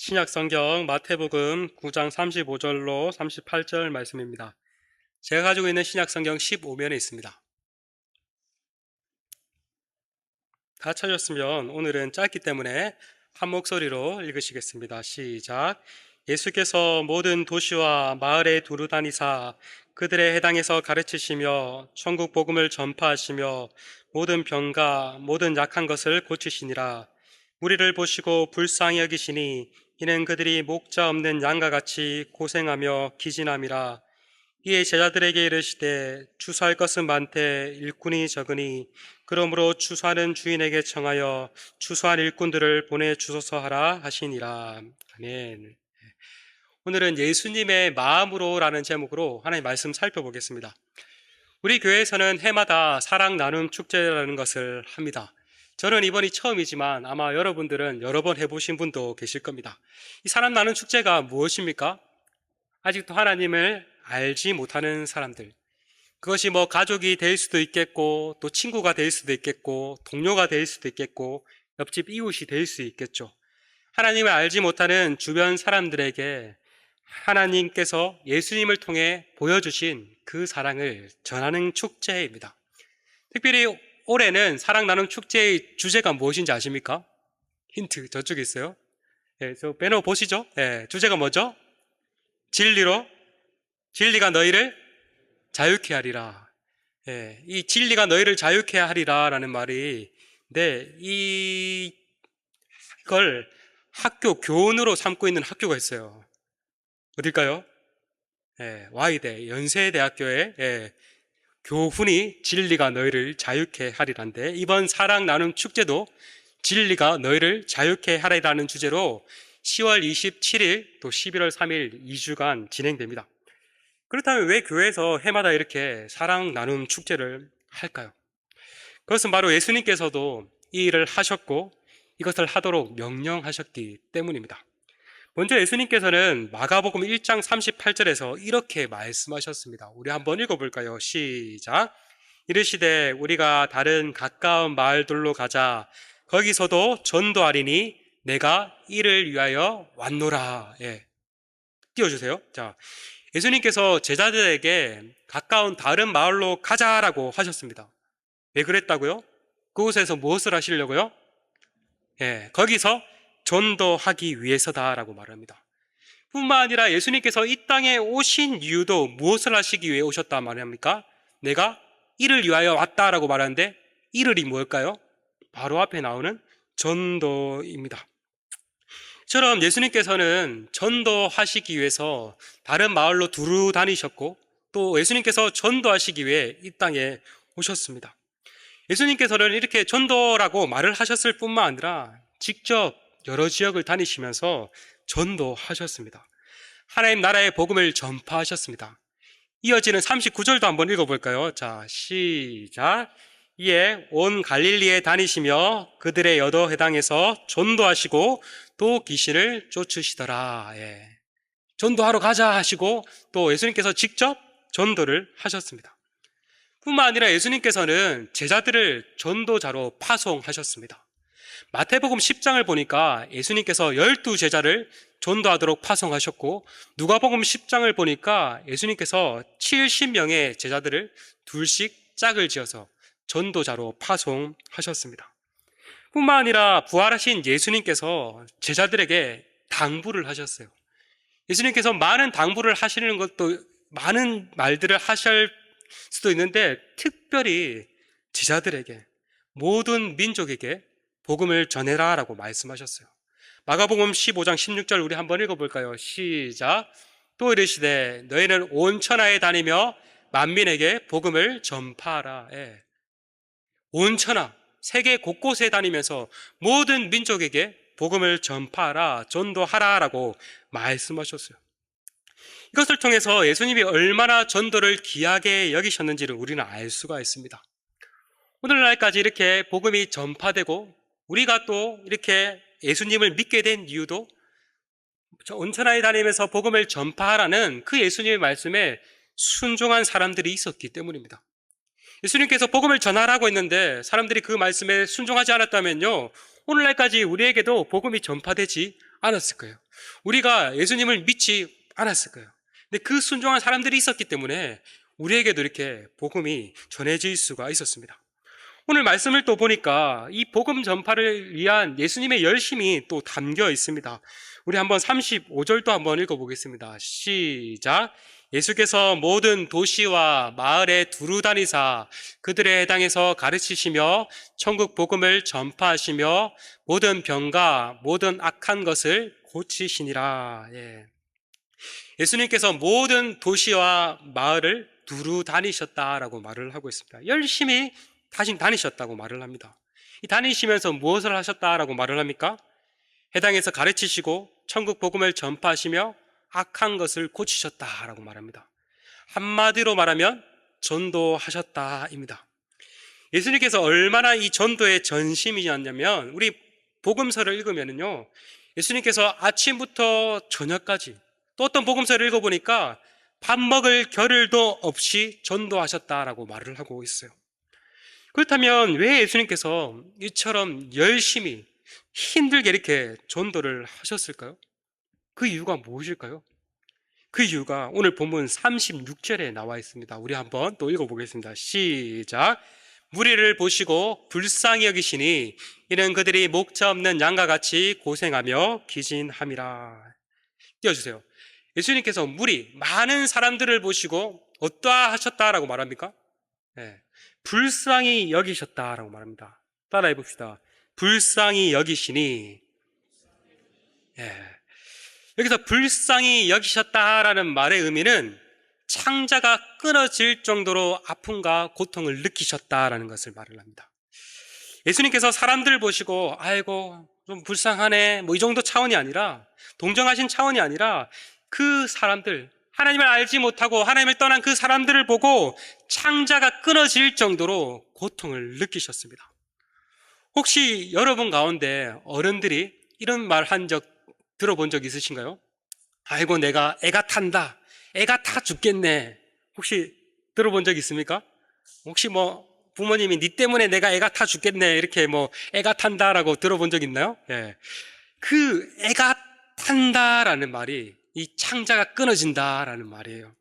신약 성경 마태복음 9장 35절로 38절 말씀입니다. 제가 가지고 있는 신약 성경 15면에 있습니다. 다 찾았으면 오늘은 짧기 때문에 한 목소리로 읽으시겠습니다. 시작. 예수께서 모든 도시와 마을에 두루 다니사 그들의 해당에서 가르치시며 천국 복음을 전파하시며 모든 병과 모든 약한 것을 고치시니라. 무리를 보시고 불쌍히 여기시니 이는 그들이 목자 없는 양과 같이 고생하며 기진함이라. 이에 제자들에게 이르시되 추수할 것은 많되 일꾼이 적으니 그러므로 추수하는 주인에게 청하여 추수할 일꾼들을 보내주소서 하라 하시니라. 아멘. 오늘은 예수님의 마음으로라는 제목으로 하나님 말씀 살펴보겠습니다. 우리 교회에서는 해마다 사랑 나눔 축제라는 것을 합니다. 저는 이번이 처음이지만 아마 여러분들은 여러 번 해보신 분도 계실 겁니다. 이 사랑 나눔 축제가 무엇입니까? 아직도 하나님을 알지 못하는 사람들, 그것이 가족이 될 수도 있겠고 또 친구가 될 수도 있겠고 동료가 될 수도 있겠고 옆집 이웃이 될 수 있겠죠. 하나님을 알지 못하는 주변 사람들에게 하나님께서 예수님을 통해 보여주신 그 사랑을 전하는 축제입니다. 특별히 올해는 사랑 나눔 축제의 주제가 무엇인지 아십니까? 힌트 저쪽에 있어요. 저 배너 보시죠? 주제가 뭐죠? 진리가 너희를 자유케 하리라. 이 진리가 너희를 자유케 하리라 라는 말이, 이걸 교훈으로 삼고 있는 학교가 있어요. 어딜까요? Y대, 연세대학교의 교훈이 진리가 너희를 자유케 하리란데, 이번 사랑 나눔 축제도 진리가 너희를 자유케 하리라는 주제로 10월 27일 또 11월 3일 2주간 진행됩니다. 그렇다면 왜 교회에서 해마다 이렇게 사랑 나눔 축제를 할까요? 그것은 바로 예수님께서도 이 일을 하셨고 이것을 하도록 명령하셨기 때문입니다. 먼저 예수님께서는 마가복음 1장 38절에서 이렇게 말씀하셨습니다. 우리 한번 읽어볼까요? 시작. 이르시되 우리가 다른 가까운 마을들로 가자. 거기서도 전도하리니 내가 이를 위하여 왔노라. 띄워주세요. 자, 예수님께서 제자들에게 가까운 다른 마을로 가자라고 하셨습니다. 왜 그랬다고요? 그곳에서 무엇을 하시려고요? 거기서 전도하기 위해서다라고 말합니다. 뿐만 아니라 예수님께서 이 땅에 오신 이유도 무엇을 하시기 위해 오셨다 말합니까? 내가 이를 위하여 왔다라고 말하는데, 이를이 뭘까요? 바로 앞에 나오는 전도입니다. 처럼 예수님께서는 전도하시기 위해서 다른 마을로 두루 다니셨고 또 예수님께서 전도하시기 위해 이 땅에 오셨습니다. 예수님께서는 이렇게 전도라고 말을 하셨을 뿐만 아니라 직접 여러 지역을 다니시면서 전도하셨습니다. 하나님 나라의 복음을 전파하셨습니다. 이어지는 39절도 한번 읽어볼까요? 자, 시작. 이에 온 갈릴리에 다니시며 그들의 여러 회당에서 전도하시고 또 귀신을 쫓으시더라. 전도하러 가자 하시고 또 예수님께서 직접 전도를 하셨습니다. 뿐만 아니라 예수님께서는 제자들을 전도자로 파송하셨습니다. 마태복음 10장을 보니까 예수님께서 12제자를 전도하도록 파송하셨고, 누가복음 10장을 보니까 예수님께서 70명의 제자들을 둘씩 짝을 지어서 전도자로 파송하셨습니다. 뿐만 아니라 부활하신 예수님께서 제자들에게 당부를 하셨어요. 예수님께서 많은 당부를 하시는 것도, 많은 말들을 하실 수도 있는데 특별히 제자들에게, 모든 민족에게 복음을 전해라 라고 말씀하셨어요. 마가복음 15장 16절 우리 한번 읽어볼까요? 시작. 또 이르시되 너희는 온 천하에 다니며 만민에게 복음을 전파하라. 온 천하, 세계 곳곳에 다니면서 모든 민족에게 복음을 전파하라, 전도하라 라고 말씀하셨어요. 이것을 통해서 예수님이 얼마나 전도를 귀하게 여기셨는지를 우리는 알 수가 있습니다. 오늘날까지 이렇게 복음이 전파되고 우리가 또 이렇게 예수님을 믿게 된 이유도 온 천하에 다니면서 복음을 전파하라는 그 예수님의 말씀에 순종한 사람들이 있었기 때문입니다. 예수님께서 복음을 전하라고 했는데 사람들이 그 말씀에 순종하지 않았다면요, 오늘날까지 우리에게도 복음이 전파되지 않았을 거예요. 우리가 예수님을 믿지 않았을 거예요. 근데 그 순종한 사람들이 있었기 때문에 우리에게도 이렇게 복음이 전해질 수가 있었습니다. 오늘 말씀을 또 보니까 이 복음 전파를 위한 예수님의 열심이 또 담겨 있습니다. 우리 한번 35절도 한번 읽어보겠습니다. 시작. 예수께서 모든 도시와 마을에 두루 다니사 그들의 해당에서 가르치시며 천국 복음을 전파하시며 모든 병과 모든 악한 것을 고치시니라. 예. 예수님께서 모든 도시와 마을을 두루 다니셨다라고 말을 하고 있습니다. 열심히 다니셨다고 말을 합니다. 이 다니시면서 무엇을 하셨다라고 말을 합니까? 해당에서 가르치시고 천국 복음을 전파하시며 악한 것을 고치셨다라고 말합니다. 한마디로 말하면 전도하셨다입니다. 예수님께서 얼마나 이 전도의 전심이었냐면 우리 복음서를 읽으면요, 예수님께서 아침부터 저녁까지 또 어떤 복음서를 읽어보니까 밥 먹을 겨를도 없이 전도하셨다라고 말을 하고 있어요. 그렇다면 왜 예수님께서 이처럼 열심히 힘들게 이렇게 전도를 하셨을까요? 그 이유가 무엇일까요? 그 이유가 오늘 본문 36절에 나와 있습니다. 우리 한번 또 읽어보겠습니다. 시작. 무리를 보시고 불쌍히 여기시니 이는 그들이 목자 없는 양과 같이 고생하며 기진함이라. 띄워주세요. 예수님께서 많은 사람들을 보시고 어떠하셨다라고 말합니까? 네. 불쌍히 여기셨다라고 말합니다. 따라해 봅시다. 불쌍히 여기시니. 예. 여기서 불쌍히 여기셨다라는 말의 의미는 창자가 끊어질 정도로 아픔과 고통을 느끼셨다라는 것을 말을 합니다. 예수님께서 사람들을 보시고 아이고 좀 불쌍하네 뭐 이 정도 차원이 아니라, 동정하신 차원이 아니라 그 사람들, 하나님을 알지 못하고 하나님을 떠난 그 사람들을 보고 창자가 끊어질 정도로 고통을 느끼셨습니다. 혹시 여러분 가운데 어른들이 이런 말 들어본 적 있으신가요? 아이고 내가 애가 탄다, 애가 다 죽겠네. 혹시 들어본 적 있습니까? 혹시 뭐 부모님이 니 때문에 내가 애가 타 죽겠네 이렇게 뭐 애가 탄다라고 들어본 적 있나요? 예. 그 애가 탄다라는 말이 이 창자가 끊어진다라는 말이에요.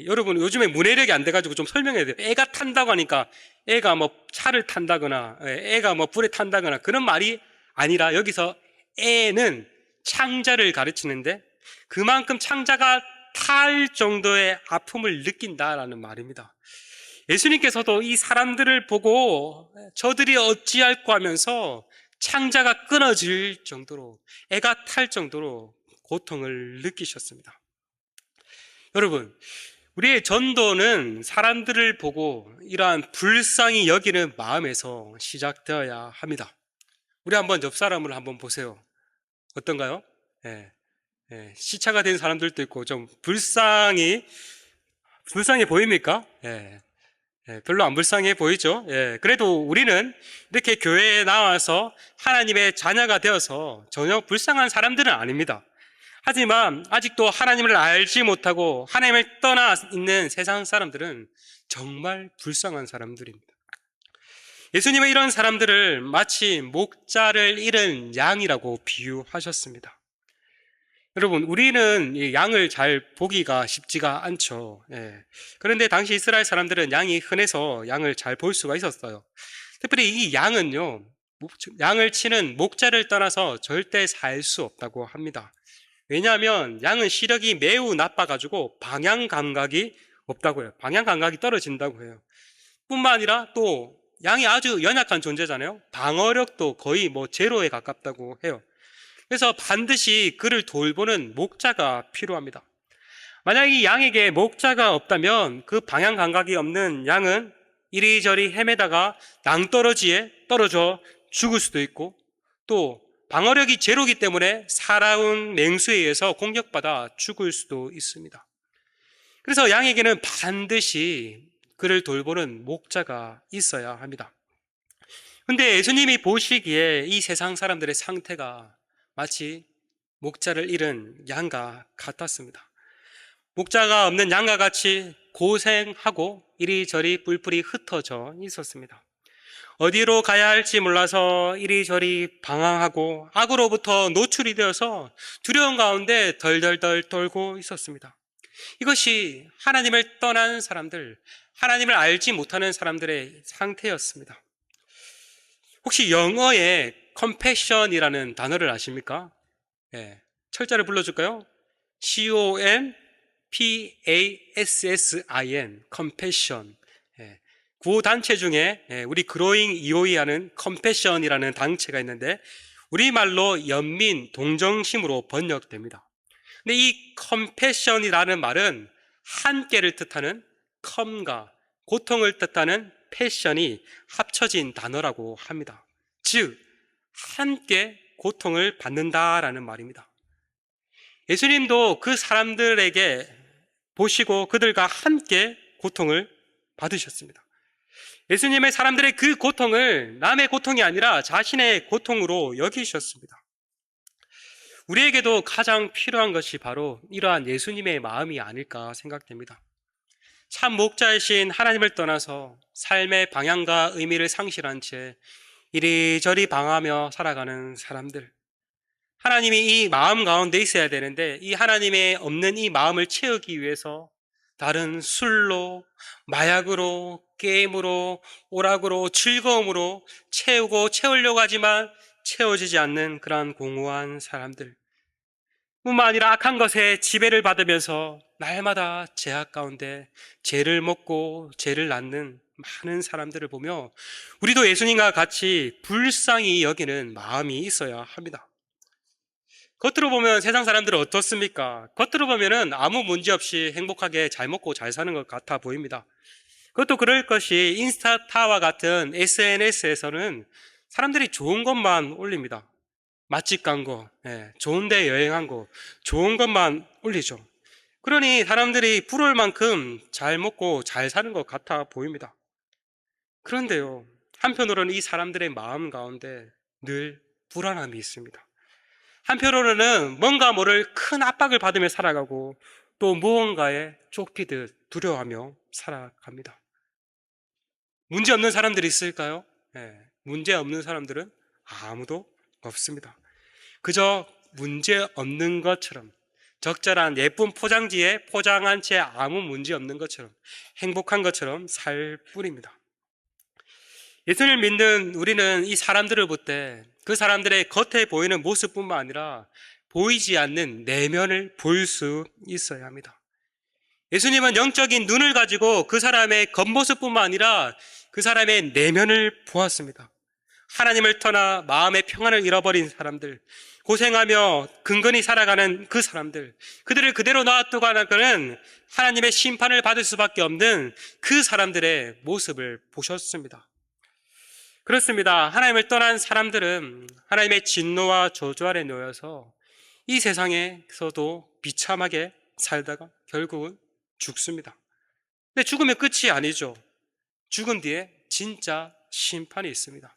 여러분 요즘에 문해력이 안 돼가지고 좀 설명해야 돼요. 애가 탄다고 하니까 애가 뭐 차를 탄다거나 애가 뭐 불에 탄다거나 그런 말이 아니라 여기서 애는 창자를 가르치는데 그만큼 창자가 탈 정도의 아픔을 느낀다라는 말입니다. 예수님께서도 이 사람들을 보고 저들이 어찌할꼬 하면서 창자가 끊어질 정도로, 애가 탈 정도로 고통을 느끼셨습니다. 여러분, 우리의 전도는 사람들을 보고 이러한 불쌍히 여기는 마음에서 시작되어야 합니다. 우리 한번 옆 사람을 한번 보세요. 어떤가요? 시차가 된 사람들도 있고 좀 불쌍해 보입니까? 별로 안 불쌍해 보이죠? 그래도 우리는 이렇게 교회에 나와서 하나님의 자녀가 되어서 전혀 불쌍한 사람들은 아닙니다. 하지만 아직도 하나님을 알지 못하고 하나님을 떠나 있는 세상 사람들은 정말 불쌍한 사람들입니다. 예수님은 이런 사람들을 마치 목자를 잃은 양이라고 비유하셨습니다. 여러분, 우리는 이 양을 잘 보기가 쉽지가 않죠. 그런데 당시 이스라엘 사람들은 양이 흔해서 양을 잘 볼 수가 있었어요. 특별히 이 양은요, 양을 치는 목자를 떠나서 절대 살 수 없다고 합니다. 왜냐하면 양은 시력이 매우 나빠가지고 방향 감각이 없다고 해요. 방향 감각이 떨어진다고 해요. 뿐만 아니라 또 양이 아주 연약한 존재잖아요. 방어력도 거의 뭐 제로에 가깝다고 해요. 그래서 반드시 그를 돌보는 목자가 필요합니다. 만약 이 양에게 목자가 없다면 그 방향 감각이 없는 양은 이리저리 헤매다가 낭떠러지에 떨어져 죽을 수도 있고, 또 방어력이 제로이기 때문에 살아온 맹수에 의해서 공격받아 죽을 수도 있습니다. 그래서 양에게는 반드시 그를 돌보는 목자가 있어야 합니다. 그런데 예수님이 보시기에 이 세상 사람들의 상태가 마치 목자를 잃은 양과 같았습니다. 목자가 없는 양과 같이 고생하고 이리저리 뿔뿔이 흩어져 있었습니다. 어디로 가야 할지 몰라서 이리저리 방황하고 악으로부터 노출이 되어서 두려운 가운데 덜덜덜 떨고 있었습니다. 이것이 하나님을 떠난 사람들, 하나님을 알지 못하는 사람들의 상태였습니다. 혹시 영어에 compassion이라는 단어를 아십니까? 네, 철자를 불러줄까요? compassion, compassion. 예, 구호단체 중에 우리 그로잉 EOE하는 compassion이라는 단체가 있는데 우리말로 연민, 동정심으로 번역됩니다. 근데 이 compassion이라는 말은 함께를 뜻하는 come과 고통을 뜻하는 passion이 합쳐진 단어라고 합니다. 즉, 함께 고통을 받는다라는 말입니다. 예수님도 그 사람들에게 보시고 그들과 함께 고통을 받으셨습니다. 예수님의 사람들의 그 고통을 남의 고통이 아니라 자신의 고통으로 여기셨습니다. 우리에게도 가장 필요한 것이 바로 이러한 예수님의 마음이 아닐까 생각됩니다. 참 목자이신 하나님을 떠나서 삶의 방향과 의미를 상실한 채 이리저리 방황하며 살아가는 사람들, 하나님이 이 마음 가운데 있어야 되는데 이 하나님의 없는 이 마음을 채우기 위해서 다른 술로, 마약으로, 게임으로, 오락으로, 즐거움으로 채우려고 하지만 채워지지 않는 그러한 공허한 사람들, 뿐만 아니라 악한 것에 지배를 받으면서 날마다 죄악 가운데 죄를 먹고 죄를 낳는 많은 사람들을 보며 우리도 예수님과 같이 불쌍히 여기는 마음이 있어야 합니다. 겉으로 보면 세상 사람들은 어떻습니까? 겉으로 보면은 아무 문제 없이 행복하게 잘 먹고 잘 사는 것 같아 보입니다. 그것도 그럴 것이 인스타타와 같은 SNS에서는 사람들이 좋은 것만 올립니다. 맛집 간 거, 좋은 데 여행한 거, 좋은 것만 올리죠. 그러니 사람들이 부러울 만큼 잘 먹고 잘 사는 것 같아 보입니다. 그런데요, 한편으로는 이 사람들의 마음 가운데 늘 불안함이 있습니다. 한편으로는 뭔가 모를 큰 압박을 받으며 살아가고 또 무언가에 쫓기듯 두려워하며 살아갑니다. 문제 없는 사람들이 있을까요? 문제 없는 사람들은 아무도 없습니다. 그저 문제 없는 것처럼 적절한 예쁜 포장지에 포장한 채 아무 문제 없는 것처럼 행복한 것처럼 살 뿐입니다. 예수님을 믿는 우리는 이 사람들을 볼 때 그 사람들의 겉에 보이는 모습뿐만 아니라 보이지 않는 내면을 볼 수 있어야 합니다. 예수님은 영적인 눈을 가지고 그 사람의 겉모습뿐만 아니라 그 사람의 내면을 보았습니다. 하나님을 떠나 마음의 평안을 잃어버린 사람들, 고생하며 근근히 살아가는 그 사람들, 그들을 그대로 놔두고는 하나님의 심판을 받을 수밖에 없는 그 사람들의 모습을 보셨습니다. 그렇습니다. 하나님을 떠난 사람들은 하나님의 진노와 저주 아래 놓여서 이 세상에서도 비참하게 살다가 결국은 죽습니다. 근데 죽으면 끝이 아니죠. 죽은 뒤에 진짜 심판이 있습니다.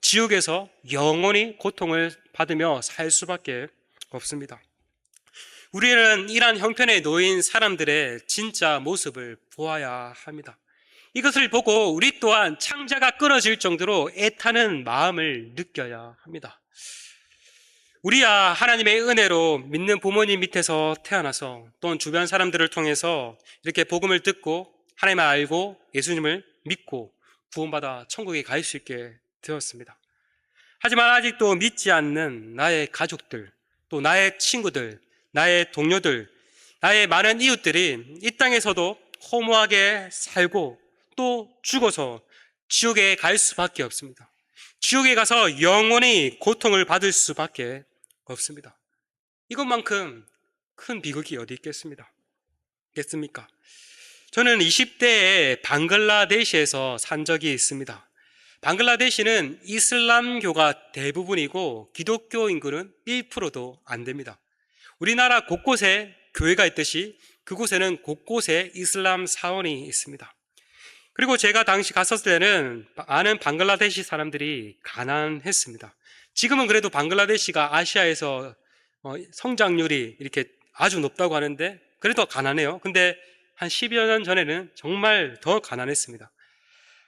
지옥에서 영원히 고통을 받으며 살 수밖에 없습니다. 우리는 이러한 형편에 놓인 사람들의 진짜 모습을 보아야 합니다. 이것을 보고 우리 또한 창자가 끊어질 정도로 애타는 마음을 느껴야 합니다. 우리야 하나님의 은혜로 믿는 부모님 밑에서 태어나서 또는 주변 사람들을 통해서 이렇게 복음을 듣고 하나님을 알고 예수님을 믿고 구원받아 천국에 갈 수 있게 되었습니다. 하지만 아직도 믿지 않는 나의 가족들, 또 나의 친구들, 나의 동료들, 나의 많은 이웃들이 이 땅에서도 허무하게 살고 또 죽어서 지옥에 갈 수밖에 없습니다. 지옥에 가서 영원히 고통을 받을 수밖에 없습니다. 이것만큼 큰 비극이 어디 있겠습니까? 저는 20대에 방글라데시에서 산 적이 있습니다. 방글라데시는 이슬람교가 대부분이고 기독교 인구는 1%도 안 됩니다. 우리나라 곳곳에 교회가 있듯이 그곳에는 곳곳에 이슬람 사원이 있습니다. 그리고 제가 당시 갔었을 때는 많은 방글라데시 사람들이 가난했습니다. 지금은 그래도 방글라데시가 아시아에서 성장률이 이렇게 아주 높다고 하는데 그래도 가난해요. 근데 한 10여 년 전에는 정말 더 가난했습니다.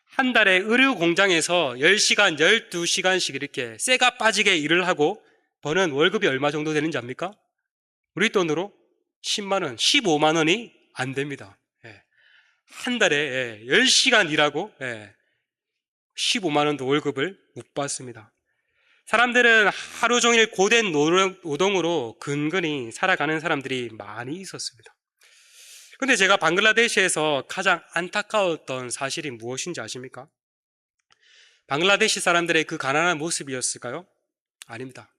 한 달에 의류 공장에서 10시간, 12시간씩 이렇게 쇠가 빠지게 일을 하고 버는 월급이 얼마 정도 되는지 압니까? 우리 돈으로 10만 원, 15만 원이 안 됩니다. 예. 한 달에 10시간 일하고 15만 원도 월급을 못 받습니다. 사람들은 하루 종일 고된 노동으로 근근히 살아가는 사람들이 많이 있었습니다. 근데 제가 방글라데시에서 가장 안타까웠던 사실이 무엇인지 아십니까? 방글라데시 사람들의 그 가난한 모습이었을까요? 아닙니다.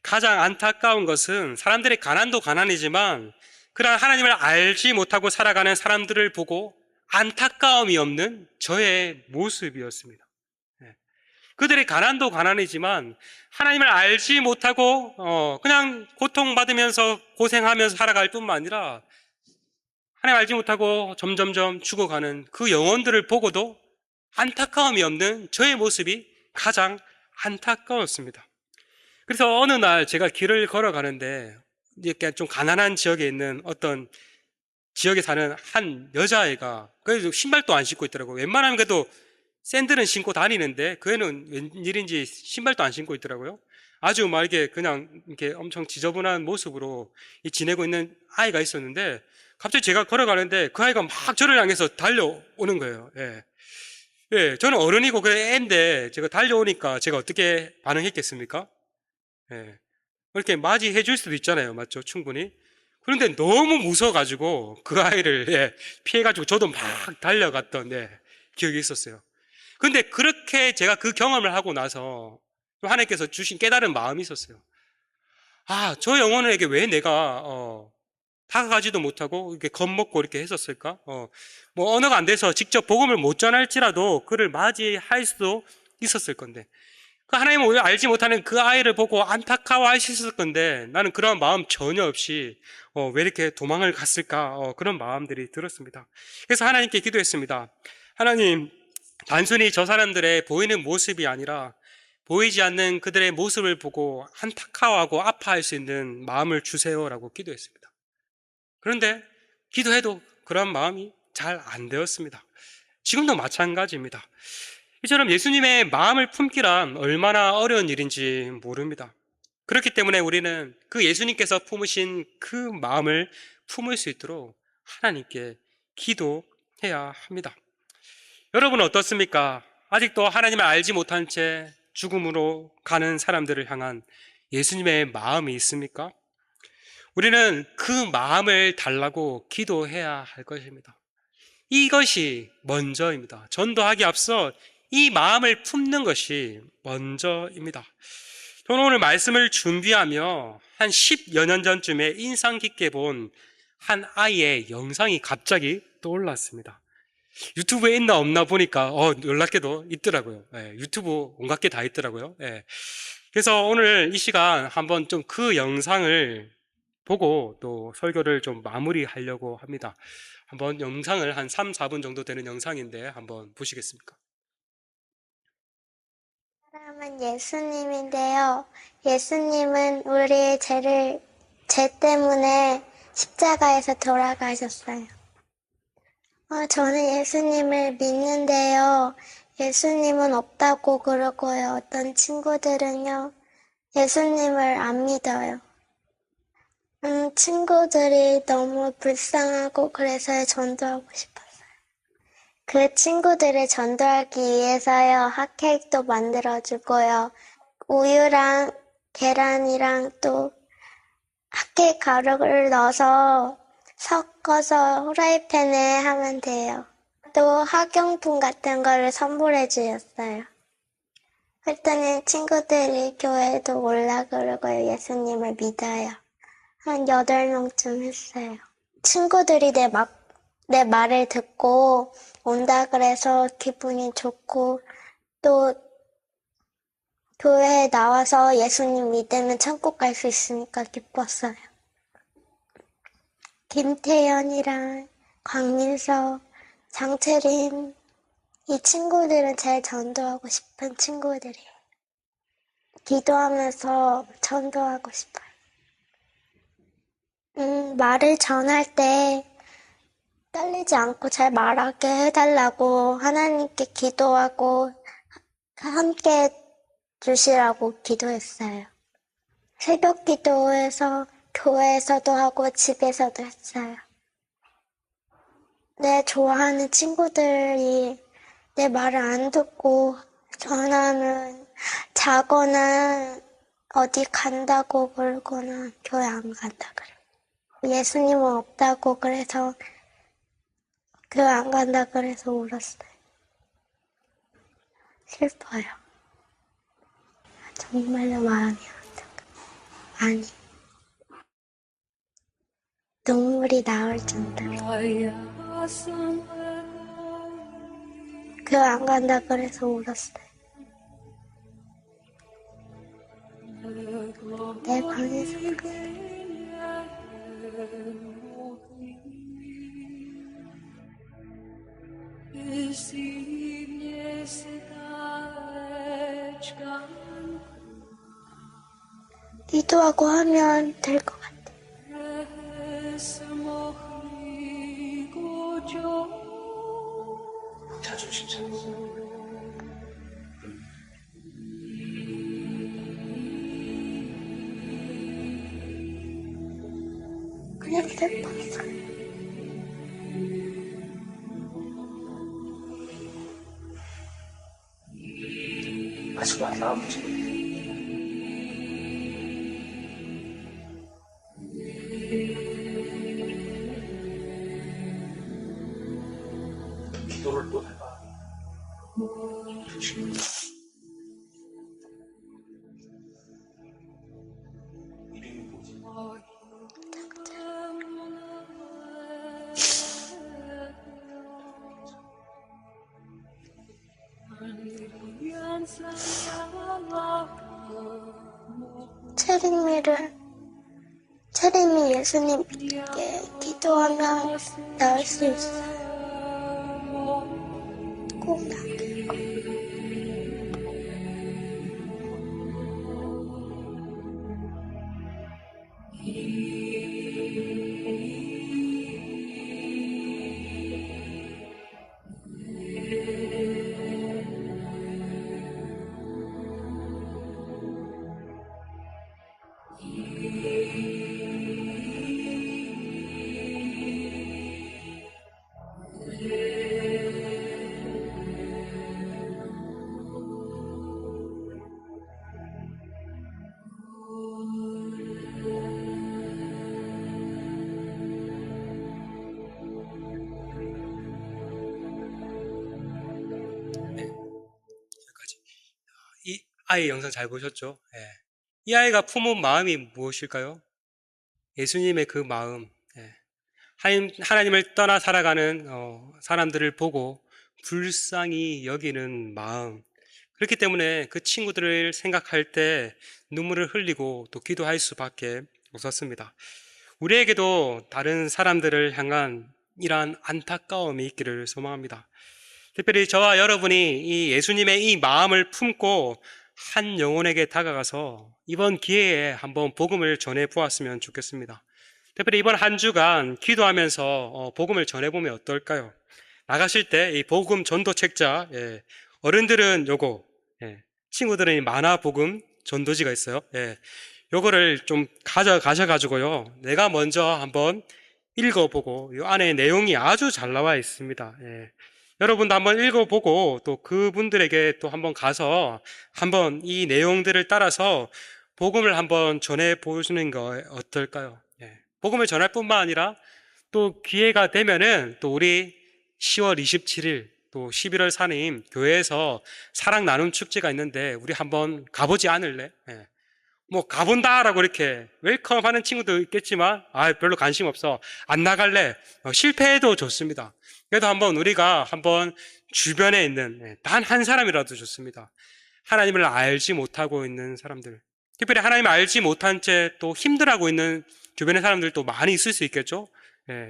가장 안타까운 것은 사람들의 가난도 가난이지만 그러한 하나님을 알지 못하고 살아가는 사람들을 보고 안타까움이 없는 저의 모습이었습니다. 예. 그들의 가난도 가난이지만 하나님을 알지 못하고 그냥 고통받으면서 고생하면서 살아갈 뿐만 아니라 하나님 알지 못하고 점점점 죽어가는 그 영혼들을 보고도 안타까움이 없는 저의 모습이 가장 안타까웠습니다. 그래서 어느 날 제가 길을 걸어가는데 이렇게 좀 가난한 지역에 있는 어떤 지역에 사는 한 여자아이가 그래도 신발도 안 신고 있더라고요. 웬만하면 그래도 샌들은 신고 다니는데 그 애는 웬일인지 신발도 안 신고 있더라고요. 아주 막 이렇게 그냥 이렇게 엄청 지저분한 모습으로 지내고 있는 아이가 있었는데 갑자기 제가 걸어가는데 그 아이가 막 저를 향해서 달려오는 거예요. 예. 예, 저는 어른이고 그 애인데 제가 달려오니까 제가 어떻게 반응했겠습니까? 예. 이렇게 맞이해 줄 수도 있잖아요. 맞죠? 충분히. 그런데 너무 무서워가지고 그 아이를 피해가지고 저도 막 달려갔던 기억이 있었어요. 근데 그렇게 제가 그 경험을 하고 나서 하나님께서 주신 깨달은 마음이 있었어요. 아, 저 영혼에게 왜 내가 다가가지도 못하고 이렇게 겁먹고 이렇게 했었을까? 뭐 언어가 안 돼서 직접 복음을 못 전할지라도 그를 맞이할 수도 있었을 건데 그 하나님은 오히려 알지 못하는 그 아이를 보고 안타까워하셨을 건데 나는 그런 마음 전혀 없이 왜 이렇게 도망을 갔을까? 그런 마음들이 들었습니다. 그래서 하나님께 기도했습니다. 하나님, 단순히 저 사람들의 보이는 모습이 아니라 보이지 않는 그들의 모습을 보고 안타까워하고 아파할 수 있는 마음을 주세요라고 기도했습니다. 그런데 기도해도 그런 마음이 잘 안 되었습니다. 지금도 마찬가지입니다. 이처럼 예수님의 마음을 품기란 얼마나 어려운 일인지 모릅니다. 그렇기 때문에 우리는 그 예수님께서 품으신 그 마음을 품을 수 있도록 하나님께 기도해야 합니다. 여러분은 어떻습니까? 아직도 하나님을 알지 못한 채 죽음으로 가는 사람들을 향한 예수님의 마음이 있습니까? 우리는 그 마음을 달라고 기도해야 할 것입니다. 이것이 먼저입니다. 전도하기 앞서 이 마음을 품는 것이 먼저입니다. 저는 오늘 말씀을 준비하며 한 10여 년 전쯤에 인상 깊게 본 한 아이의 영상이 갑자기 떠올랐습니다. 유튜브에 있나 없나 보니까 놀랍게도 있더라고요. 유튜브 온갖 게 다 있더라고요. 그래서 오늘 이 시간 한번 좀 그 영상을 보고 또 설교를 좀 마무리하려고 합니다. 한번 영상을 한 3, 4분 정도 되는 영상인데 한번 보시겠습니까? 사람은 예수님인데요. 예수님은 우리의 죄 때문에 십자가에서 돌아가셨어요. 저는 예수님을 믿는데요. 예수님은 없다고 그러고요. 어떤 친구들은요, 예수님을 안 믿어요. 친구들이 너무 불쌍하고 그래서 전도하고 싶었어요. 그 친구들을 전도하기 위해서요, 핫케이크도 만들어주고요. 우유랑 계란이랑 또 핫케이크 가루를 넣어서 섞어서 후라이팬에 하면 돼요. 또 학용품 같은 거를 선물해 주셨어요. 그랬더니 친구들이 교회도 올라 그러고요. 예수님을 믿어요. 한 8명쯤 했어요. 친구들이 내 말을 듣고 온다 그래서 기분이 좋고 또 교회에 나와서 예수님 믿으면 천국 갈 수 있으니까 기뻤어요. 김태연이랑 광민석, 장채린 이 친구들은 제일 전도하고 싶은 친구들이에요. 기도하면서 전도하고 싶어요. 말을 전할 때 떨리지 않고 잘 말하게 해달라고 하나님께 기도하고 함께 주시라고 기도했어요. 새벽 기도에서 교회에서도 하고 집에서도 했어요. 내 좋아하는 친구들이 내 말을 안 듣고 전화하면 자거나 어디 간다고 그러거나 교회 안 간다 그래요. 예수님은 없다고 그래서 교회 안 간다 그래서 울었어요. 슬퍼요. 정말로 마음이 아니 눈물이 나올 정도로 교회 안 간다 그래서 울었어요. 내 방에서 울었어요. 기도하고 하면 될 것 같아요. 자존심 상했어. 그냥 슬펐어요. 아직도 안 나와보지. 기도를 또 해봐. 조심히. 이름이 뭐지? 체림이 예수님께 기도하면 나을 수 있어요. 꼭 나을 거예요. 여기까지. 이 아이 영상 잘 보셨죠? 예. 이 아이가 품은 마음이 무엇일까요? 예수님의 그 마음, 예. 하나님을 떠나 살아가는 사람들을 보고 불쌍히 여기는 마음. 그렇기 때문에 그 친구들을 생각할 때 눈물을 흘리고 또 기도할 수밖에 없었습니다. 우리에게도 다른 사람들을 향한 이러한 안타까움이 있기를 소망합니다. 특별히 저와 여러분이 이 예수님의 이 마음을 품고 한 영혼에게 다가가서 이번 기회에 한번 복음을 전해 보았으면 좋겠습니다. 특별히 이번 한 주간 기도하면서 복음을 전해보면 어떨까요? 나가실 때 이 복음 전도 책자, 예, 어른들은 요거, 예, 친구들은 이 만화 복음 전도지가 있어요. 예, 요거를 좀 가져가셔가지고요, 내가 먼저 한번 읽어보고, 요 안에 내용이 아주 잘 나와 있습니다. 예. 여러분도 한번 읽어보고 또 그분들에게 또 한번 가서 한번 이 내용들을 따라서 복음을 한번 전해보시는 거 어떨까요? 예. 복음을 전할 뿐만 아니라 또 기회가 되면은 또 우리 10월 27일 또 11월 3일 교회에서 사랑 나눔 축제가 있는데 우리 한번 가보지 않을래? 예. 뭐 가본다라고 이렇게 웰컴 하는 친구도 있겠지만 별로 관심 없어 안 나갈래, 실패해도 좋습니다. 그래도 한번 우리가 한번 주변에 있는 단 한 사람이라도 좋습니다. 하나님을 알지 못하고 있는 사람들, 특별히 하나님을 알지 못한 채 또 힘들어하고 있는 주변의 사람들도 많이 있을 수 있겠죠.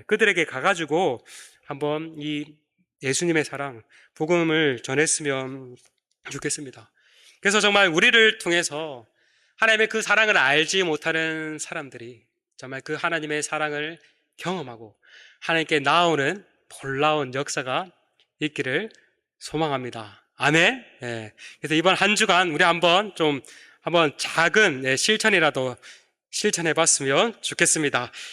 그들에게 가가지고 한번 이 예수님의 사랑 복음을 전했으면 좋겠습니다. 그래서 정말 우리를 통해서 하나님의 그 사랑을 알지 못하는 사람들이 정말 그 하나님의 사랑을 경험하고 하나님께 나오는 놀라운 역사가 있기를 소망합니다. 아멘. 예. 그래서 이번 한 주간 우리 한번 작은 실천이라도 실천해 봤으면 좋겠습니다.